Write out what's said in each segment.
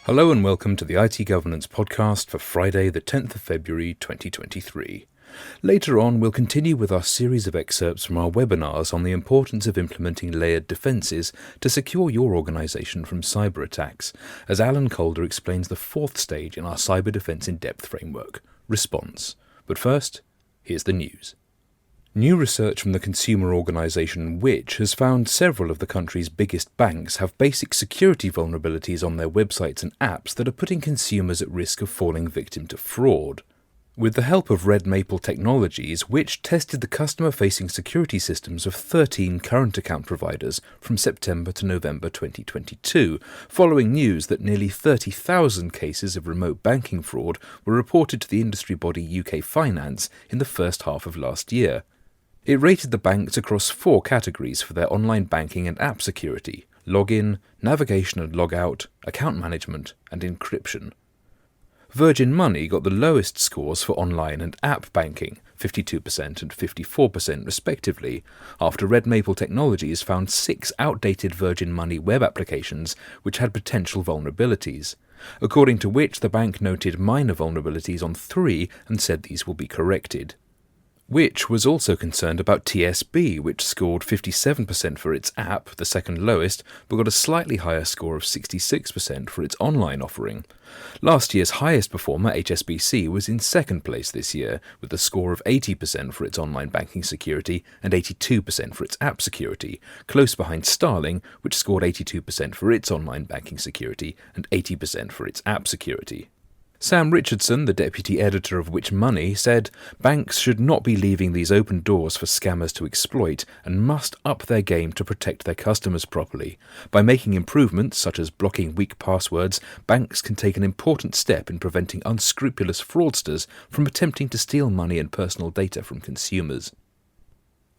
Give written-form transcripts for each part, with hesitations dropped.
Hello and welcome to the IT Governance Podcast for Friday, the 10th of February 2023. Later on, we'll continue with our series of excerpts from our webinars on the importance of implementing layered defenses to secure your organization from cyber attacks, as Alan Calder explains the fourth stage in our Cyber Defense in-depth framework, response. But first, here's the news. New research from the consumer organisation Which has found several of the country's biggest banks have basic security vulnerabilities on their websites and apps that are putting consumers at risk of falling victim to fraud. With the help of Red Maple Technologies, Which tested the customer-facing security systems of 13 current account providers from September to November 2022, following news that nearly 30,000 cases of remote banking fraud were reported to the industry body UK Finance in the first half of last year. It rated the banks across 4 categories for their online banking and app security: login, navigation and logout, account management, and encryption. Virgin Money got the lowest scores for online and app banking, 52% and 54% respectively, after Red Maple Technologies found 6 outdated Virgin Money web applications which had potential vulnerabilities, according to which the bank noted minor vulnerabilities on 3 and said these will be corrected. Which was also concerned about TSB, which scored 57% for its app, the second lowest, but got a slightly higher score of 66% for its online offering. Last year's highest performer, HSBC, was in second place this year, with a score of 80% for its online banking security and 82% for its app security, close behind Starling, which scored 82% for its online banking security and 80% for its app security. Sam Richardson, the deputy editor of Which Money, said banks should not be leaving these open doors for scammers to exploit and must up their game to protect their customers properly. By making improvements such as blocking weak passwords, banks can take an important step in preventing unscrupulous fraudsters from attempting to steal money and personal data from consumers.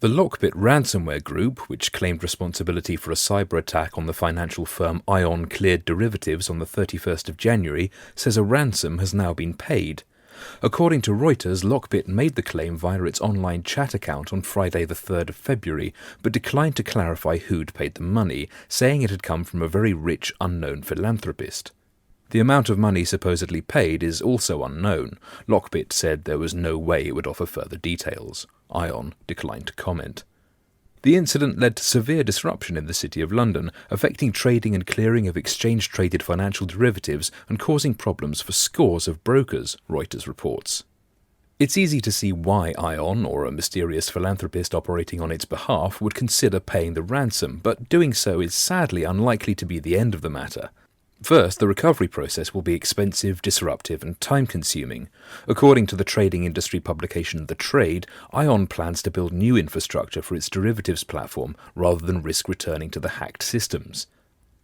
The Lockbit ransomware group, which claimed responsibility for a cyber attack on the financial firm Ion Cleared Derivatives on the 31st of January, says a ransom has now been paid. According to Reuters, Lockbit made the claim via its online chat account on Friday the 3rd of February, but declined to clarify who'd paid the money, saying it had come from a very rich, unknown philanthropist. The amount of money supposedly paid is also unknown. Lockbit said there was no way it would offer further details. Ion declined to comment. The incident led to severe disruption in the City of London, affecting trading and clearing of exchange-traded financial derivatives and causing problems for scores of brokers, Reuters reports. It's easy to see why Ion, or a mysterious philanthropist operating on its behalf, would consider paying the ransom, but doing so is sadly unlikely to be the end of the matter. First, the recovery process will be expensive, disruptive, and time-consuming. According to the trading industry publication The Trade, Ion plans to build new infrastructure for its derivatives platform rather than risk returning to the hacked systems.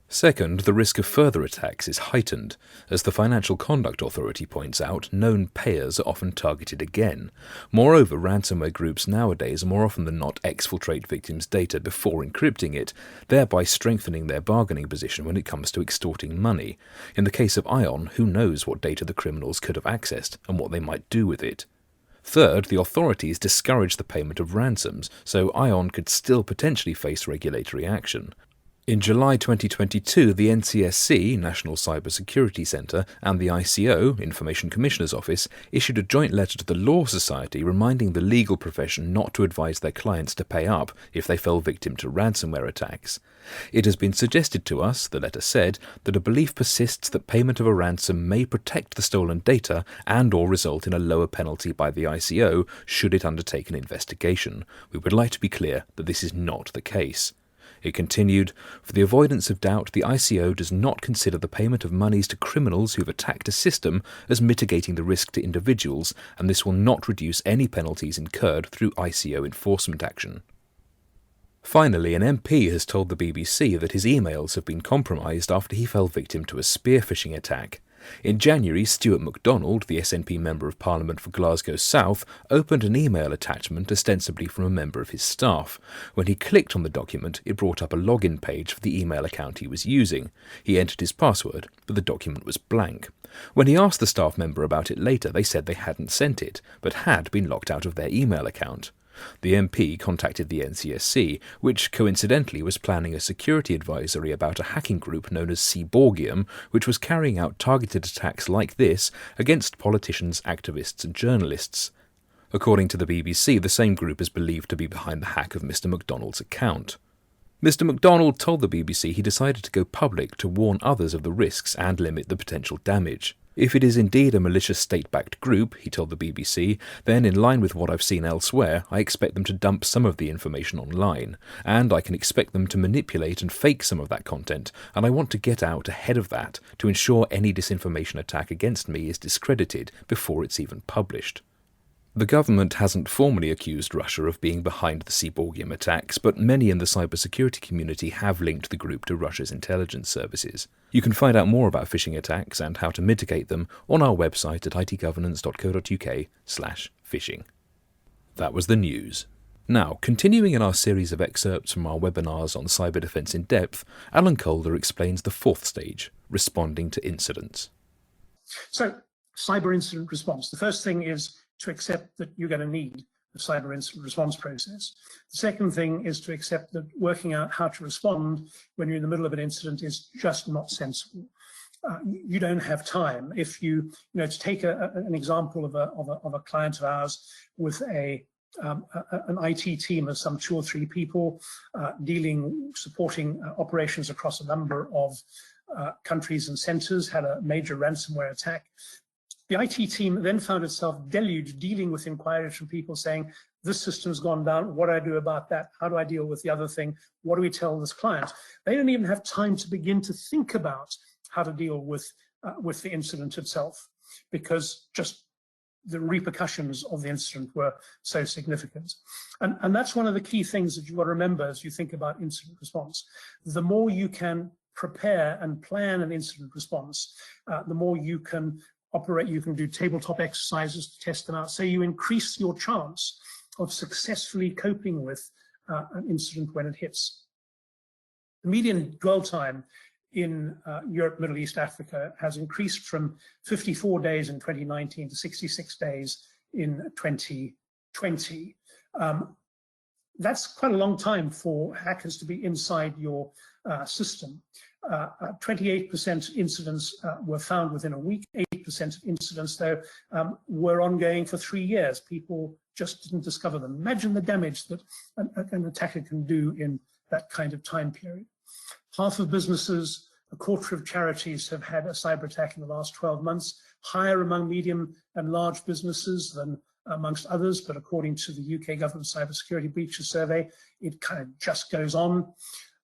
Second, the risk of further attacks is heightened. As the Financial Conduct Authority points out, known payers are often targeted again. Moreover, ransomware groups nowadays more often than not exfiltrate victims' data before encrypting it, thereby strengthening their bargaining position when it comes to extorting money. In the case of Ion, who knows what data the criminals could have accessed and what they might do with it? Third, the authorities discourage the payment of ransoms, so Ion could still potentially face regulatory action. In July 2022, the NCSC, National Cyber Security Centre, and the ICO, Information Commissioner's Office, issued a joint letter to the Law Society reminding the legal profession not to advise their clients to pay up if they fell victim to ransomware attacks. It has been suggested to us, the letter said, that a belief persists that payment of a ransom may protect the stolen data and/or result in a lower penalty by the ICO should it undertake an investigation. We would like to be clear that this is not the case. It continued, for the avoidance of doubt, the ICO does not consider the payment of monies to criminals who have attacked a system as mitigating the risk to individuals, and this will not reduce any penalties incurred through ICO enforcement action. Finally, an MP has told the BBC that his emails have been compromised after he fell victim to a spear phishing attack. In January, Stuart MacDonald, the SNP Member of Parliament for Glasgow South, opened an email attachment ostensibly from a member of his staff. When he clicked on the document, it brought up a login page for the email account he was using. He entered his password, but the document was blank. When he asked the staff member about it later, they said they hadn't sent it, but had been locked out of their email account. The MP contacted the NCSC, which coincidentally was planning a security advisory about a hacking group known as Seaborgium, which was carrying out targeted attacks like this against politicians, activists and journalists. According to the BBC, the same group is believed to be behind the hack of Mr. McDonald's account. Mr. McDonald told the BBC he decided to go public to warn others of the risks and limit the potential damage. If it is indeed a malicious state-backed group, he told the BBC, then in line with what I've seen elsewhere, I expect them to dump some of the information online, and I can expect them to manipulate and fake some of that content, and I want to get out ahead of that to ensure any disinformation attack against me is discredited before it's even published. The government hasn't formally accused Russia of being behind the Seaborgium attacks, but many in the cybersecurity community have linked the group to Russia's intelligence services. You can find out more about phishing attacks and how to mitigate them on our website at itgovernance.co.uk/phishing. That was the news. Now, continuing in our series of excerpts from our webinars on cyber defence in depth, Alan Calder explains the fourth stage, responding to incidents. So, cyber incident response. The first thing is to accept that you're going to need the cyber incident response process. The second thing is to accept that working out how to respond when you're in the middle of an incident is just not sensible. You don't have time. If to take an example of a client of ours with an IT team of some 2 or 3 people supporting operations across a number of countries and centers, had a major ransomware attack. The IT team then found itself deluged dealing with inquiries from people saying, this system's gone down, what do I do about that? How do I deal with the other thing? What do we tell this client? They don't even have time to begin to think about how to deal with the incident itself, because just the repercussions of the incident were so significant. And that's one of the key things that you've got to remember as you think about incident response. The more you can prepare and plan an incident response, the more you can operate, you can do tabletop exercises to test them out. So you increase your chance of successfully coping with an incident when it hits. The median dwell time in Europe, Middle East, Africa has increased from 54 days in 2019 to 66 days in 2020. That's quite a long time for hackers to be inside your system. 28% incidents were found within a week. 8% of incidents, though, were ongoing for 3 years. People just didn't discover them. Imagine the damage that an attacker can do in that kind of time period. Half of businesses, a quarter of charities have had a cyber attack in the last 12 months, higher among medium and large businesses than amongst others, but according to the UK Government Cybersecurity Breaches Survey, it kind of just goes on.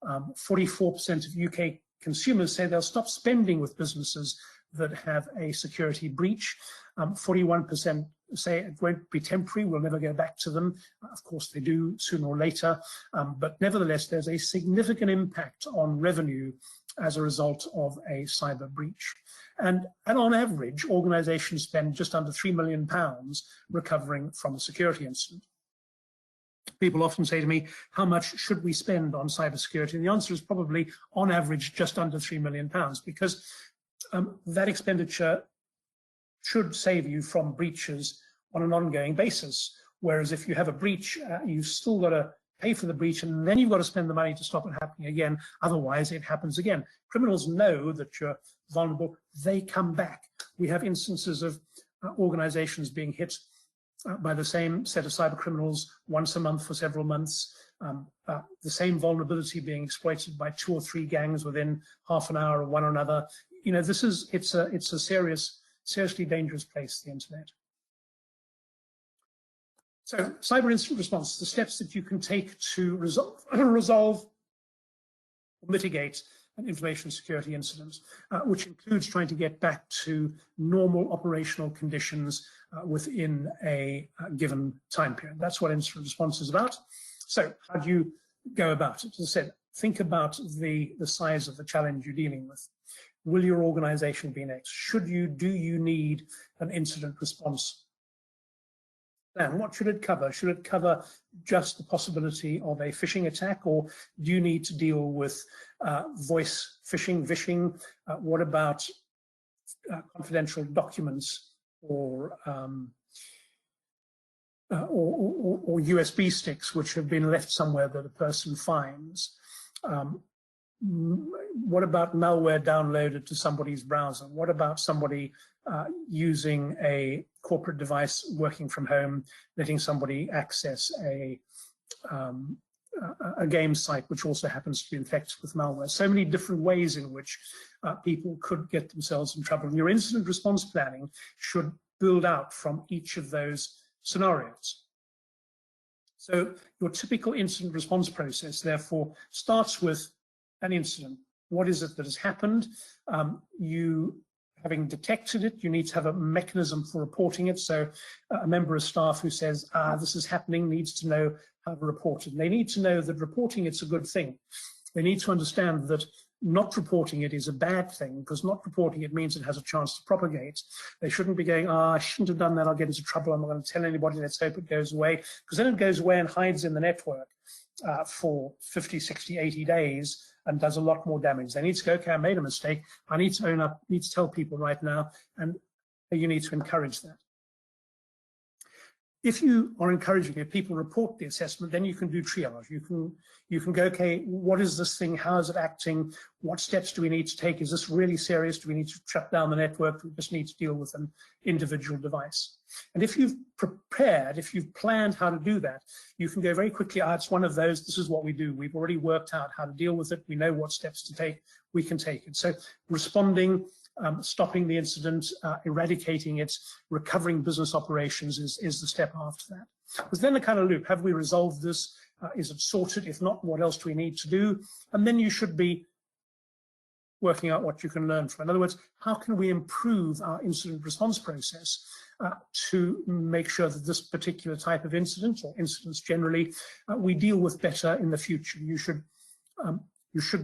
44% of UK consumers say they'll stop spending with businesses that have a security breach. 41% say it won't be temporary, we'll never go back to them. Of course they do sooner or later, but nevertheless there's a significant impact on revenue as a result of a cyber breach. And on average, organizations spend just under £3 million recovering from a security incident. People often say to me, how much should we spend on cybersecurity? And the answer is probably, on average, just under £3 million, because that expenditure should save you from breaches on an ongoing basis. Whereas if you have a breach, you've still got to pay for the breach, and then you've got to spend the money to stop it happening again. Otherwise, it happens again. Criminals know that you're vulnerable. They come back. We have instances of organizations being hit by the same set of cyber criminals once a month for several months, the same vulnerability being exploited by 2 or 3 gangs within half an hour of one another. You know, it's a seriously dangerous place, the internet. So, cyber incident response, the steps that you can take to resolve or mitigate an information security incident, which includes trying to get back to normal operational conditions within a given time period. That's what incident response is about. So how do you go about it? As I said, think about the size of the challenge you're dealing with. Will your organization be next? Do you need an incident response plan? What should it cover? Should it cover just the possibility of a phishing attack, or do you need to deal with voice phishing, vishing? What about confidential documents or or USB sticks which have been left somewhere that a person finds. What about malware downloaded to somebody's browser? What about somebody using a corporate device working from home, letting somebody access a game site which also happens to be infected with malware? So many different ways in which people could get themselves in trouble. And your incident response planning should build out from each of those scenarios. So your typical incident response process, therefore, starts with an incident. What is it that has happened? You, having detected it, you need to have a mechanism for reporting it. So a member of staff who says, this is happening, needs to know how to report it. And they need to know that reporting it's a good thing. They need to understand that not reporting it is a bad thing, because not reporting it means it has a chance to propagate. They shouldn't be going, I shouldn't have done that, I'll get into trouble, I'm not going to tell anybody, let's hope it goes away. Because then it goes away and hides in the network for 50, 60, 80 days and does a lot more damage. They need to go, okay, I made a mistake, I need to own up, need to tell people right now, and you need to encourage that. If you are encouraging it, people report the assessment, then you can do triage. You can go, okay, what is this thing? How is it acting? What steps do we need to take? Is this really serious? Do we need to shut down the network? Do we just need to deal with an individual device? And if you've prepared, if you've planned how to do that, you can go very quickly, it's one of those, this is what we do. We've already worked out how to deal with it. We know what steps to take. We can take it. So responding, stopping the incident, eradicating it, recovering business operations is the step after that. Because then the kind of loop, have we resolved this? Is it sorted? If not, what else do we need to do? And then you should be working out what you can learn from. In other words, how can we improve our incident response process to make sure that this particular type of incident, or incidents generally, we deal with better in the future? You should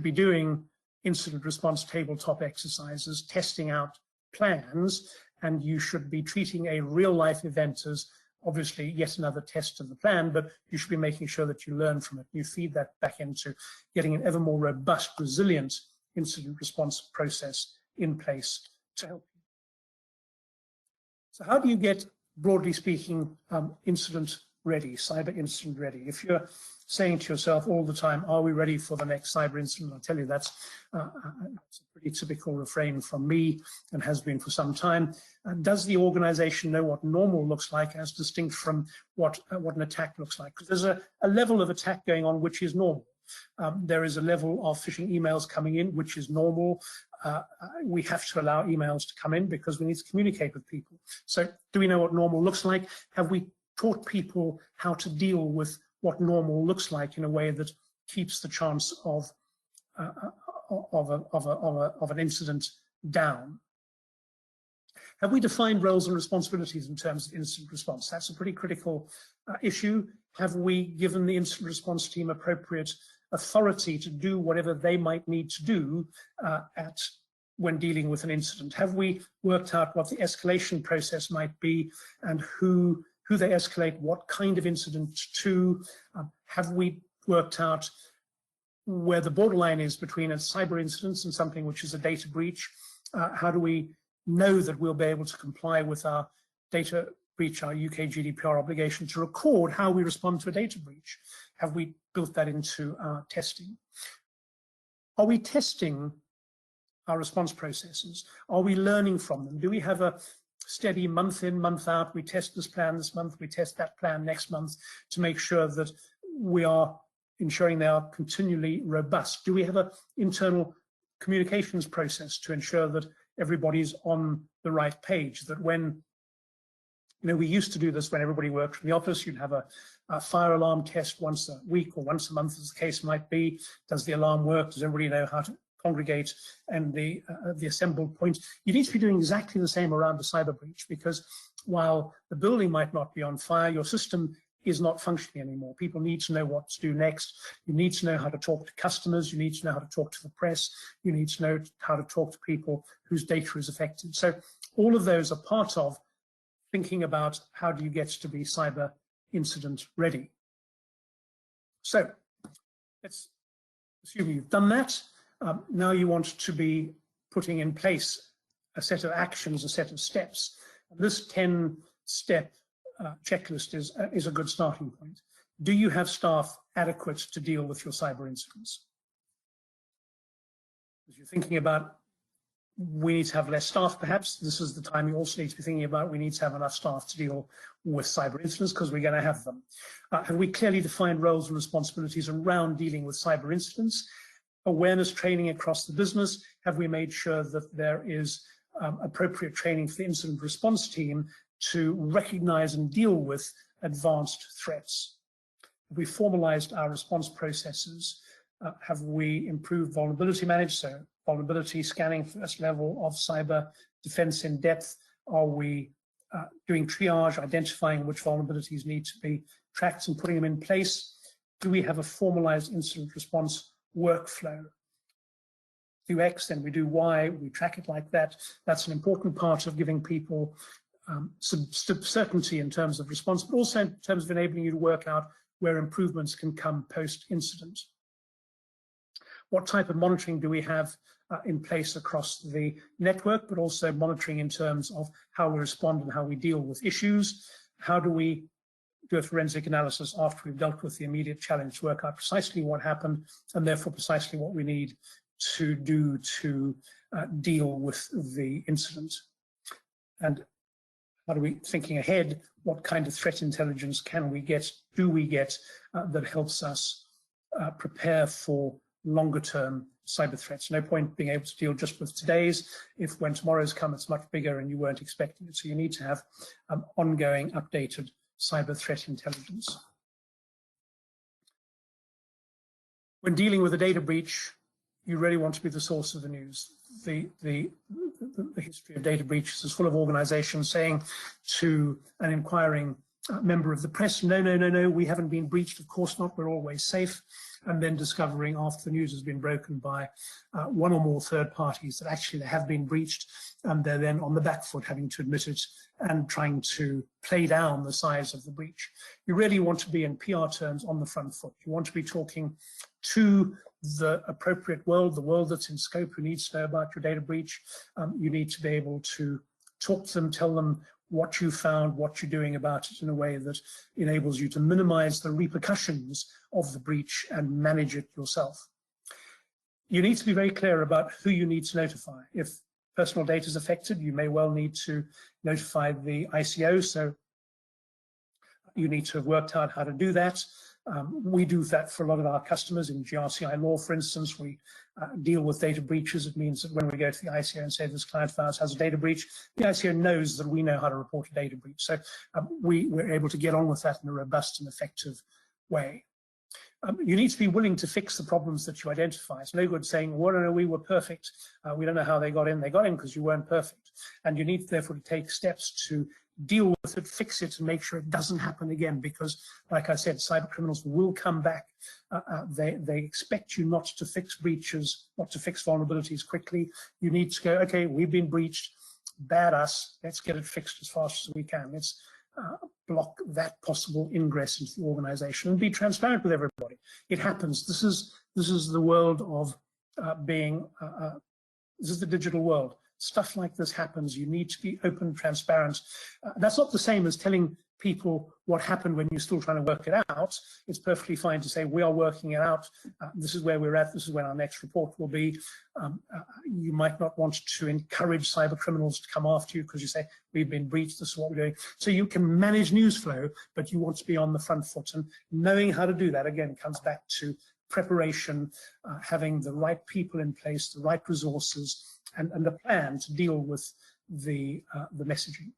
be doing incident response tabletop exercises, testing out plans, and you should be treating a real-life event as obviously yet another test of the plan, but you should be making sure that you learn from it. You feed that back into getting an ever more robust, resilient incident response process in place to help you. So how do you get, broadly speaking, incident ready, cyber incident ready? If you're saying to yourself all the time, are we ready for the next cyber incident? I'll tell you that's a pretty typical refrain from me and has been for some time. Does the organization know what normal looks like as distinct from what an attack looks like? Because there's a level of attack going on which is normal. There is a level of phishing emails coming in which is normal. We have to allow emails to come in because we need to communicate with people. So do we know what normal looks like? Have we taught people how to deal with what normal looks like in a way that keeps the chance of an incident down? Have we defined roles and responsibilities in terms of incident response? That's a pretty critical issue. Have we given the incident response team appropriate authority to do whatever they might need to do when dealing with an incident? Have we worked out what the escalation process might be and who they escalate, what kind of incident to? Have we worked out where the borderline is between a cyber incident and something which is a data breach? How do we know that we'll be able to comply with our data breach, our UK GDPR obligation to record how we respond to a data breach? Have we built that into our testing? Are we testing our response processes? Are we learning from them? Do we have a steady month in, month out? We test this plan this month, we test that plan next month to make sure that we are ensuring they are continually robust. Do we have an internal communications process to ensure that everybody's on the right page? That when, we used to do this when everybody worked from the office, you'd have a fire alarm test once a week or once a month, as the case might be. Does the alarm work? Does everybody know how to congregate and the assembled point? You need to be doing exactly the same around a cyber breach, because while the building might not be on fire, your system is not functioning anymore. People need to know what to do next. You need to know how to talk to customers. You need to know how to talk to the press. You need to know how to talk to people whose data is affected. So all of those are part of thinking about how do you get to be cyber incident ready. So let's assume you've done that. Now you want to be putting in place a set of actions, a set of steps. This 10-step checklist is a good starting point. Do you have staff adequate to deal with your cyber incidents? As you're thinking about, we need to have less staff, perhaps, this is the time you also need to be thinking about, we need to have enough staff to deal with cyber incidents because we're going to have them. Have we clearly defined roles and responsibilities around dealing with cyber incidents? Awareness training across the business? Have we made sure that there is appropriate training for the incident response team to recognize and deal with advanced threats? Have we formalized our response processes? Have we improved vulnerability management? So vulnerability scanning, first level of cyber defense in depth. Are we doing triage, identifying which vulnerabilities need to be tracked and putting them in place? Do we have a formalized incident response workflow? Do X, then we do Y, we track it like that. That's an important part of giving people some certainty in terms of response, but also in terms of enabling you to work out where improvements can come post-incident. What type of monitoring do we have in place across the network, but also monitoring in terms of how we respond and how we deal with issues? How do we do a forensic analysis after we've dealt with the immediate challenge to work out precisely what happened and therefore precisely what we need to do to deal with the incident? And how do we, thinking ahead, what kind of threat intelligence can we get, do we get, that helps us prepare for longer term cyber threats? No point being able to deal just with today's if when tomorrow's come it's much bigger and you weren't expecting it. So you need to have ongoing updated cyber threat intelligence. When dealing with a data breach, you really want to be the source of the news. The history of data breaches is full of organizations saying to an inquiring member of the press, no, we haven't been breached, of course not, we're always safe. And then discovering after the news has been broken by one or more third parties that actually they have been breached, and they're then on the back foot having to admit it and trying to play down the size of the breach. You really want to be, in PR terms, on the front foot. You want to be talking to the appropriate world, the world that's in scope, who needs to know about your data breach. You need to be able to talk to them, tell them what you found, what you're doing about it in a way that enables you to minimize the repercussions of the breach and manage it yourself. You need to be very clear about who you need to notify. If personal data is affected, you may well need to notify the ICO, so you need to have worked out how to do that. We do that for a lot of our customers in GRCI law, for instance. We deal with data breaches. It means that when we go to the ICO and say this client of ours has a data breach, the ICO knows that we know how to report a data breach. So we're able to get on with that in a robust and effective way. You need to be willing to fix the problems that you identify. It's no good saying, well, no, we were perfect. We don't know how they got in. They got in because you weren't perfect. And you need, therefore, to take steps to deal with it, fix it, and make sure it doesn't happen again. Because, like I said, cyber criminals will come back. They expect you not to fix breaches, not to fix vulnerabilities quickly. You need to go, okay, we've been breached. Bad us. Let's get it fixed as fast as we can. Let's block that possible ingress into the organization and be transparent with everybody. It happens. This is the world of this is the digital world. Stuff like this happens. You need to be open, transparent. That's not the same as telling people what happened when you're still trying to work it out. It's perfectly fine to say, we are working it out. This is where we're at. This is when our next report will be. You might not want to encourage cyber criminals to come after you because you say, we've been breached. This is what we're doing. So you can manage news flow, but you want to be on the front foot. And knowing how to do that, again, comes back to preparation, having the right people in place, the right resources, and a plan to deal with the messaging.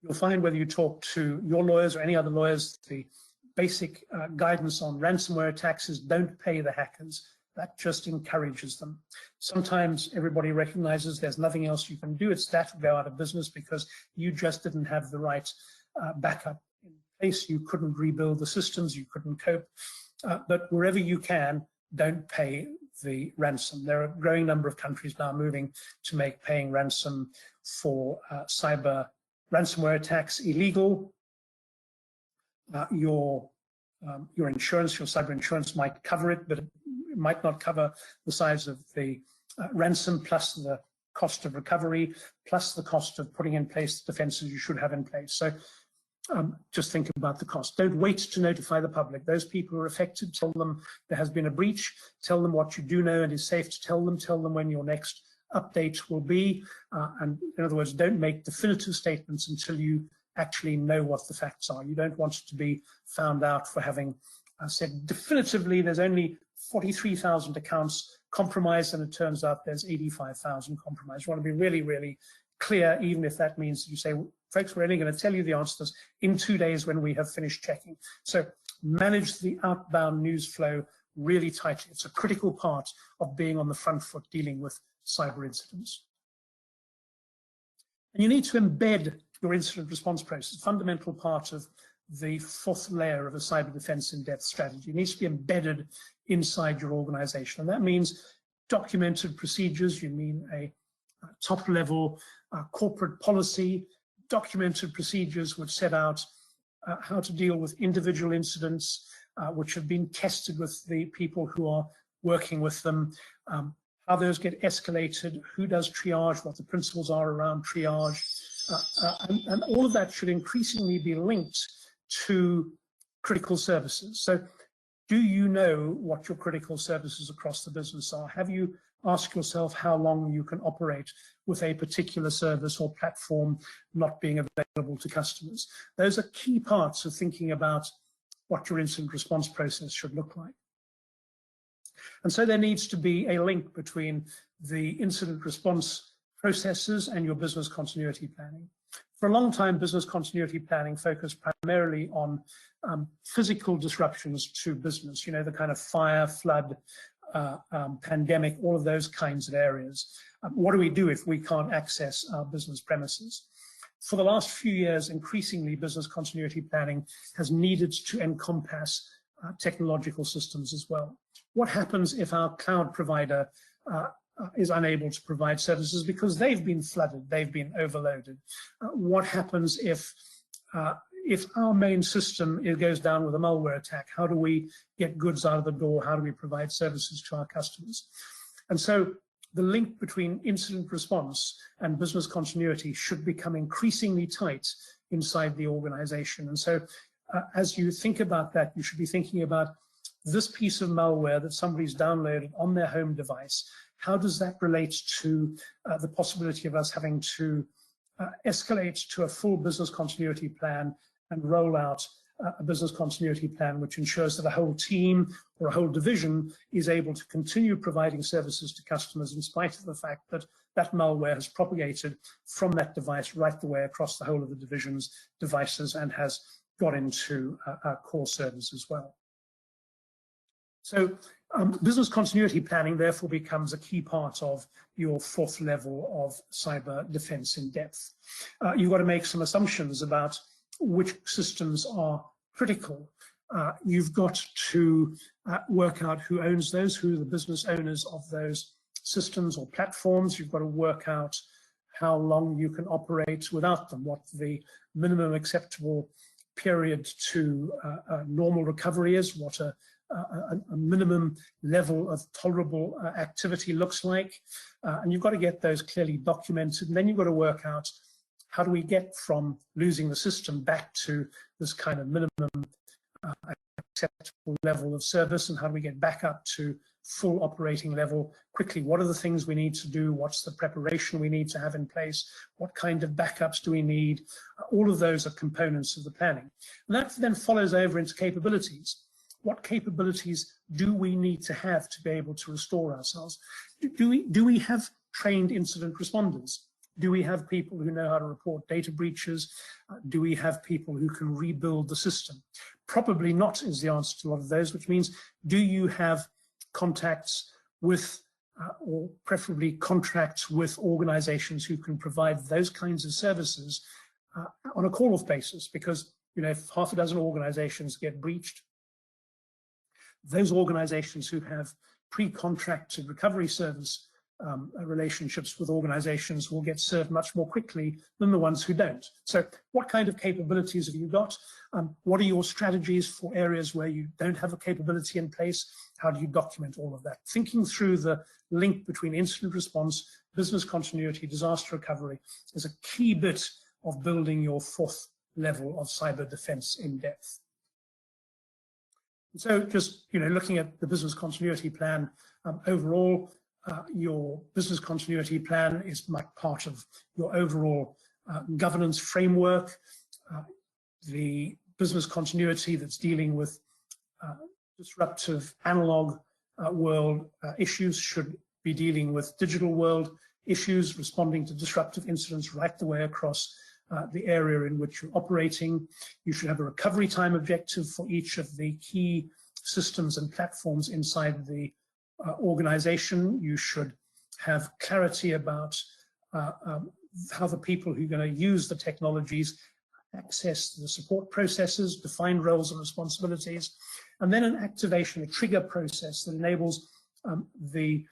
You'll find whether you talk to your lawyers or any other lawyers, the basic guidance on ransomware attacks is don't pay the hackers. That just encourages them. Sometimes everybody recognizes there's nothing else you can do. It's that will go out of business because you just didn't have the right backup in place. You couldn't rebuild the systems. You couldn't cope. But wherever you can, don't pay the ransom. There are a growing number of countries now moving to make paying ransom for cyber ransomware attacks illegal. Your insurance, your cyber insurance might cover it, but it might not cover the size of the ransom plus the cost of recovery, plus the cost of putting in place the defenses you should have in place. So just think about the cost. Don't wait to notify the public. Those people who are affected, tell them there has been a breach, tell them what you do know and is safe to tell them when your next update will be. And in other words, don't make definitive statements until you actually know what the facts are. You don't want to be found out for having said definitively there's only 43,000 accounts compromised and it turns out there's 85,000 compromised. You want to be really, really clear, even if that means you say, folks, we're only going to tell you the answers in 2 days when we have finished checking. So manage the outbound news flow really tightly. It's a critical part of being on the front foot dealing with cyber incidents. And you need to embed your incident response process, fundamental part of the fourth layer of a cyber defense in-depth strategy. It needs to be embedded inside your organization. And that means documented procedures. You mean a top-level corporate policy, documented procedures which set out how to deal with individual incidents, which have been tested with the people who are working with them, how those get escalated, who does triage, what the principles are around triage, and all of that should increasingly be linked to critical services. So do you know what your critical services across the business are? Have you asked yourself how long you can operate with a particular service or platform not being available to customers? Those are key parts of thinking about what your incident response process should look like. And so there needs to be a link between the incident response processes and your business continuity planning. For a long time, business continuity planning focused primarily on physical disruptions to business, you know, the kind of fire, flood, pandemic, all of those kinds of areas. What do we do if we can't access our business premises? For the last few years, increasingly, business continuity planning has needed to encompass technological systems as well. What happens if our cloud provider is unable to provide services because they've been flooded, they've been overloaded? What happens if our main system goes down with a malware attack? How do we get goods out of the door? How do we provide services to our customers? And so the link between incident response and business continuity should become increasingly tight inside the organization. And so as you think about that, you should be thinking about this piece of malware that somebody's downloaded on their home device. How does that relate to the possibility of us having to escalate to a full business continuity plan and roll out a business continuity plan which ensures that a whole team or a whole division is able to continue providing services to customers in spite of the fact that that malware has propagated from that device right the way across the whole of the division's devices and has got into our core servers as well. So business continuity planning therefore becomes a key part of your fourth level of cyber defense in depth. You've got to make some assumptions about which systems are critical. You've got to work out who owns those, who are the business owners of those systems or platforms. You've got to work out how long you can operate without them, what the minimum acceptable period to normal recovery is, what a minimum level of tolerable activity looks like. And you've got to get those clearly documented. And then you've got to work out how do we get from losing the system back to this kind of minimum acceptable level of service, and how do we get back up to full operating level quickly? What are the things we need to do? What's the preparation we need to have in place? What kind of backups do we need? All of those are components of the planning. And that then follows over into capabilities. What capabilities do we need to have to be able to restore ourselves? Do we have trained incident responders? Do we have people who know how to report data breaches? Do we have people who can rebuild the system? Probably not is the answer to a lot of those, which means do you have contacts with or preferably contracts with organizations who can provide those kinds of services on a call-off basis? Because, you know, if half a dozen organizations get breached, those organizations who have pre-contracted recovery service relationships with organizations will get served much more quickly than the ones who don't. So what kind of capabilities have you got? What are your strategies for areas where you don't have a capability in place? How do you document all of that? Thinking through the link between incident response business continuity, disaster recovery is a key bit of building your fourth level of cyber defense in depth. And so just, looking at the business continuity plan, overall, your business continuity plan is part of your overall governance framework. The business continuity that's dealing with disruptive analog world issues should be dealing with digital world issues, responding to disruptive incidents right the way across the area in which you're operating. You should have a recovery time objective for each of the key systems and platforms inside the organization. You should have clarity about how the people who are going to use the technologies access the support processes, define roles and responsibilities, and then an activation, a trigger process that enables the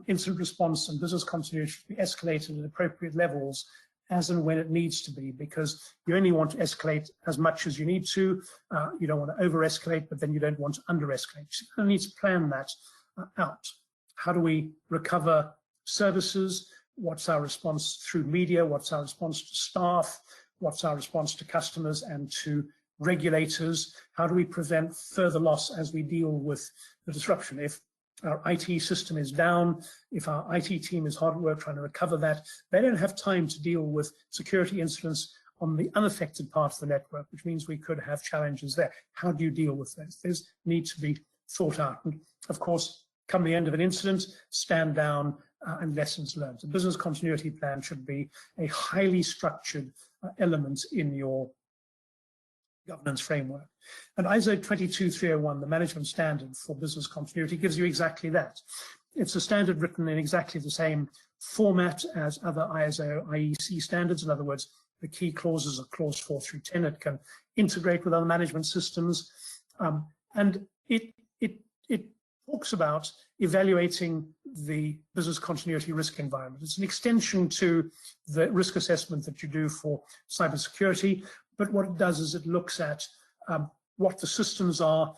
incident response and business continuity to be escalated at appropriate levels as and when it needs to be, because you only want to escalate as much as you need to. You don't want to over-escalate, but then you don't want to under-escalate. You need to plan that out. How do we recover services? What's our response through media? What's our response to staff? What's our response to customers and to regulators? How do we prevent further loss as we deal with the disruption? If our IT system is down, if our IT team is hard at work trying to recover that, they don't have time to deal with security incidents on the unaffected part of the network, which means we could have challenges there. How do you deal with those? Those need to be thought out. And of course, come the end of an incident, stand down and lessons learned. The business continuity plan should be a highly structured element in your governance framework. And ISO 22301, the management standard for business continuity, gives you exactly that. It's a standard written in exactly the same format as other ISO IEC standards. In other words, the key clauses are clause 4 through 10. It can integrate with other management systems. And it talks about evaluating the business continuity risk environment. It's an extension to the risk assessment that you do for cybersecurity. But what it does is it looks at what the systems are,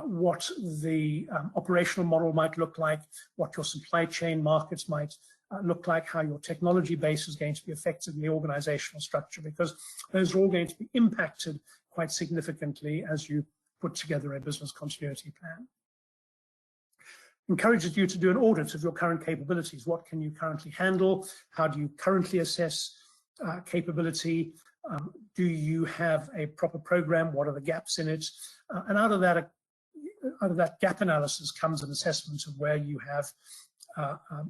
what the operational model might look like, what your supply chain markets might look like, how your technology base is going to be affected in the organizational structure, because those are all going to be impacted quite significantly as you put together a business continuity plan. Encourages you to do an audit of your current capabilities. What can you currently handle? How do you currently assess capability? Do you have a proper program? What are the gaps in it? And out of that gap analysis comes an assessment of where you have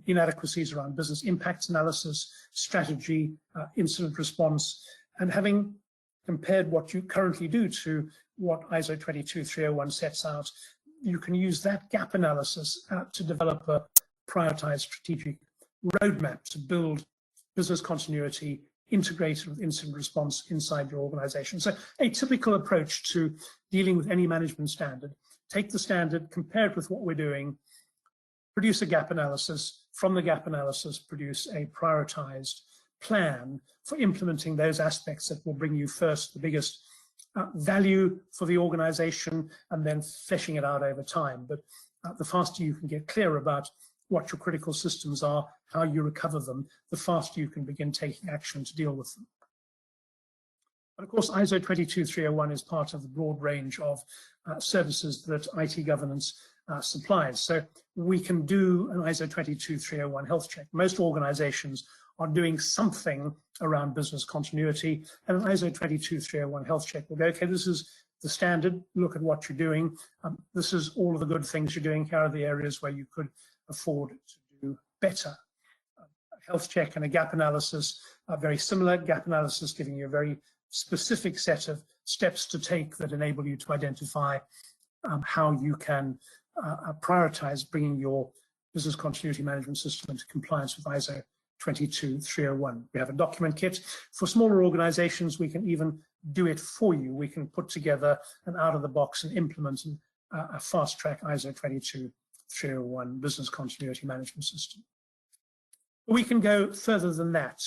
inadequacies around business impact analysis, strategy, incident response, and having compared what you currently do to what ISO 22301 sets out, you can use that gap analysis to develop a prioritized strategic roadmap to build business continuity integrated with incident response inside your organization. So a typical approach to dealing with any management standard: take the standard, compare it with what we're doing, produce a gap analysis, from the gap analysis produce a prioritized plan for implementing those aspects that will bring you first the biggest value for the organization, and then fleshing it out over time. But the faster you can get clear about what your critical systems are, how you recover them, the faster you can begin taking action to deal with them. But of course, ISO 22301 is part of the broad range of services that IT governance supplies. So we can do an ISO 22301 health check. Most organizations are doing something around business continuity, and an ISO 22301 health check will go, okay, this is the standard, look at what you're doing. This is all of the good things you're doing. Here are the areas where you could afford to do better. A health check and a gap analysis are very similar. Gap analysis giving you a very specific set of steps to take that enable you to identify how you can prioritize bringing your business continuity management system into compliance with ISO 22301. We have a document kit. For smaller organizations, we can even do it for you. We can put together an out-of-the-box and implement a fast-track ISO 22301 business continuity management system. But we can go further than that.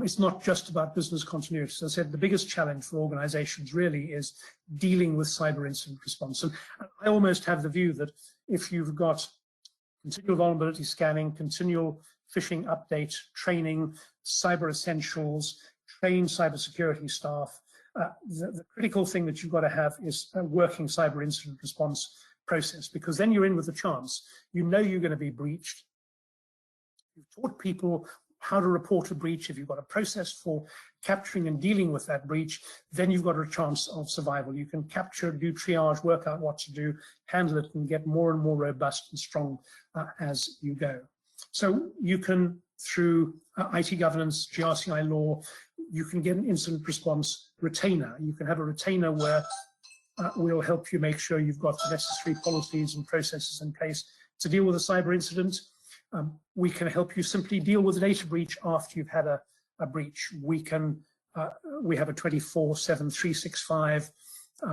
It's not just about business continuity. As I said, the biggest challenge for organizations really is dealing with cyber incident response. And I almost have the view that if you've got continual vulnerability scanning, continual phishing update training, cyber essentials, train cybersecurity staff. The critical thing that you've got to have is a working cyber incident response process, because then you're in with a chance. You know you're going to be breached. You've taught people how to report a breach. If you've got a process for capturing and dealing with that breach, then you've got a chance of survival. You can capture, do triage, work out what to do, handle it, and get more and more robust and strong as you go. So you can, through IT governance, GRCI law, you can get an incident response retainer. You can have a retainer where we'll help you make sure you've got the necessary policies and processes in place to deal with a cyber incident. We can help you simply deal with a data breach after you've had a breach. We have a 24/7, 365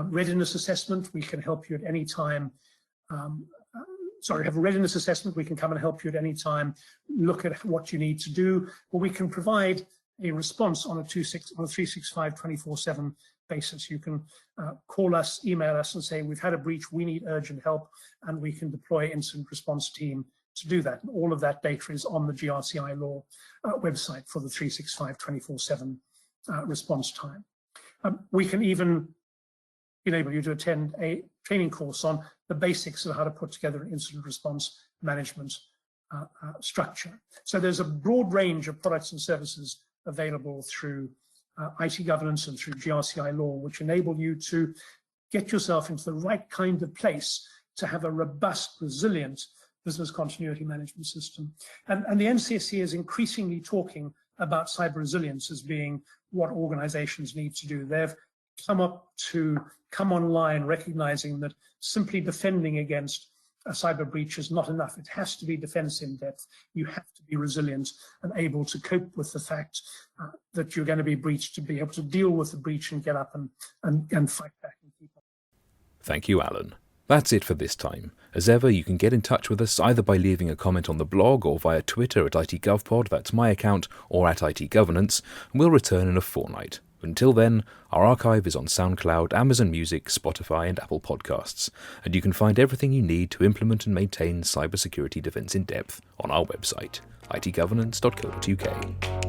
readiness assessment. We can help you at any time. Have a readiness assessment. We can come and help you at any time, look at what you need to do, or we can provide a response on a 365, 24/7 basis. You can call us, email us and say, we've had a breach, we need urgent help, and we can deploy incident response team to do that. And all of that data is on the GRCI law website for the 365, 24/7 response time. We can even enable you to attend a training course on the basics of how to put together an incident response management structure. So there's a broad range of products and services available through IT governance and through GRCI law, which enable you to get yourself into the right kind of place to have a robust, resilient business continuity management system. And the NCSC is increasingly talking about cyber resilience as being what organizations need to do. They've come online recognizing that simply defending against a cyber breach is not enough. It has to be defense in depth. You have to be resilient and able to cope with the fact that you're going to be breached, to be able to deal with the breach and get up and fight back and keep up. Thank you, Alan. That's it for this time. As ever, you can get in touch with us either by leaving a comment on the blog or via Twitter at ITGovPod, that's my account, or at ITGovernance, and we'll return in a fortnight. Until then, our archive is on SoundCloud, Amazon Music, Spotify and Apple Podcasts, and you can find everything you need to implement and maintain cybersecurity defense in depth on our website, itgovernance.co.uk.